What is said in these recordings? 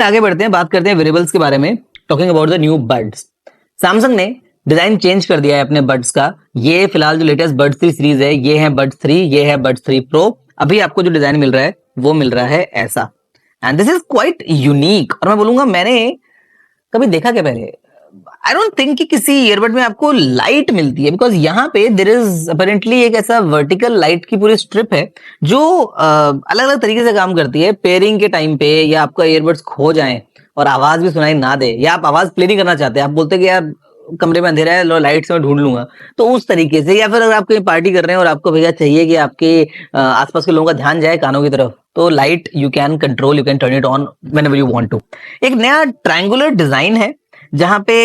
आगे बढ़ते हैं, बात करते हैं वेरिएबल्स के बारे में, talking about the new buds. Samsung ने डिजाइन चेंज कर दिया है अपने बड्स का। ये फिलहाल जो लेटेस्ट बड्स 3 सीरीज है, ये है बड्स 3, ये है बड्स 3 प्रो। अभी आपको जो डिजाइन मिल रहा है वो मिल रहा है ऐसा, and this is quite unique. और मैं बोलूंगा, मैंने कभी देखा क्या पहले, आई डोंट थिंक कि किसी ईयरबड में आपको लाइट मिलती है, बिकॉज यहाँ पे देयर इज अपेरेंटली एक ऐसा वर्टिकल लाइट की पूरी स्ट्रिप है जो अलग अलग तरीके से काम करती है पेयरिंग के टाइम पे, या आपका ईयरबड्स खो जाए और आवाज भी सुनाई ना दे, या आप आवाज प्ले नहीं करना चाहते, आप बोलते कि यार कमरे में अंधेरा है, लो लाइट से मैं ढूंढ लूंगा, तो उस तरीके से। या फिर अगर आप कहीं पार्टी कर रहे हैं और आपको भैया चाहिए कि आपके आसपास के लोगों का ध्यान जाए कानों की तरफ, तो light you can control, you can turn it on whenever you want to. एक नया ट्रायंगुलर डिजाइन है जहां पे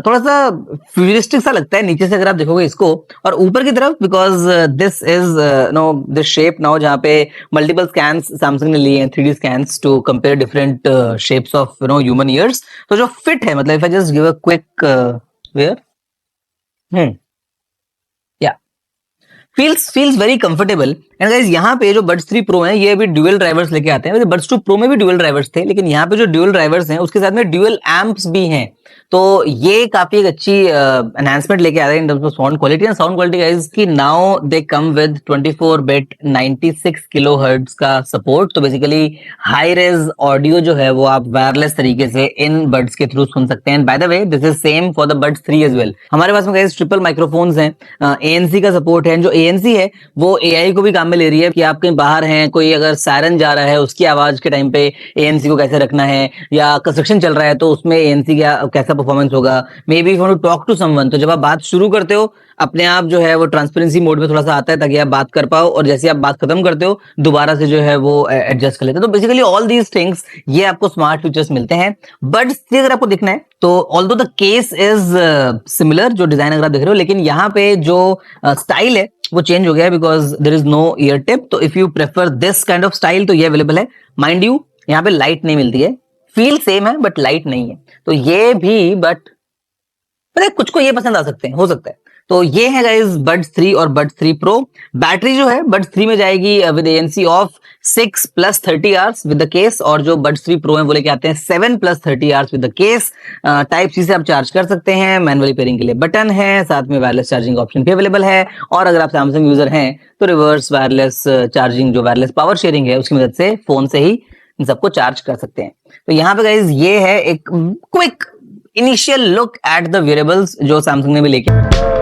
थोड़ा सा फ्यूचरिस्टिक सा लगता है नीचे से अगर आप देखोगे इसको, और ऊपर की तरफ because this is no this shape now, जहां पे मल्टीपल स्कैन्स सैमसंग ने लिए हैं, 3D scans to compare different shapes of human ears. तो जो फिट है, मतलब if I just give a quick wear, या feels very comfortable. And guys, यहाँ पे जो बड्स 3 प्रो हैं, ये अभी ड्यूअल ड्राइवर्स लेके आते हैं। बड्स 2 प्रो में भी ड्यूअल ड्राइवर्स थे, लेकिन यहाँ पे जो ड्यूअल ड्राइवर्स हैं उसके साथ में ड्यूअल एम्प्स भी हैं। तो ये काफी एक अच्छी एनहांसमेंट लेके आ रहे हैं in terms of sound quality. And sound quality guys की now they come with 24 bit 96 kilohertz का सपोर्ट। तो बेसिकली हाई रेज ऑडियो जो है वो आप वायरलेस तरीके से इन बड्स के थ्रू सुन सकते हैं। By the way, this is same for the buds 3 as well. हमारे पास में गाइस ट्रिपल माइक्रोफोन्स हैं, ANC का सपोर्ट है। जो ANC है वो AI को भी काम में ले रही है कि आप कहीं बाहर हैं, कोई अगर सायरन जा रहा है उसकी आवाज के टाइम पे ANC को कैसे रखना है, या कंस्ट्रक्शन चल रहा है तो उसमें ANC का कैसा परफॉर्मेंस होगा। Maybe to talk to someone, तो जब आप बात शुरू करते हो अपने आप जो है वो ट्रांसपेरेंसी मोड में थोड़ा सा आता है ताकि आप बात कर पाओ, और जैसे आप बात खत्म करते हो दोबारा से जो है वो एडजस्ट कर लेते हो। तो बेसिकली ऑल दीज थिंग्स ये आपको स्मार्ट फीचर्स मिलते हैं। बट अगर आपको देखना है तो although the case is similar, जो डिजाइन अगर आप देख रहे हो, लेकिन यहाँ पे जो स्टाइल है वो चेंज हो गया है because there is no ear tip. तो if you prefer this kind of style तो ये अवेलेबल है। माइंड यू, यहाँ पे लाइट नहीं मिलती है, फील सेम है बट लाइट नहीं है। तो ये भी, बट कुछ को ये पसंद आ सकते हैं, हो सकता है। तो ये है गाइस बड्स 3 और बड्स 3 प्रो। बैटरी जो है बड्स 3 में जाएगी with ANC of 6 + 30 hours with the case, और जो बड्स 3 प्रो है वो लेके आते हैं 7 + 30 hours with the case. Type C से आप चार्ज कर सकते हैं, मैनुअली पेयरिंग के लिए बटन है, साथ में वायरलेस चार्जिंग ऑप्शन भी अवेलेबल है। और अगर आप सैमसंग यूजर हैं तो रिवर्स वायरलेस चार्जिंग, जो वायरलेस पावर शेयरिंग है, उसकी मदद से फोन से ही इन सबको चार्ज कर सकते हैं। तो यहाँ पे गाइज ये है एक quick initial look at the variables जो सैमसंग ने भी लेके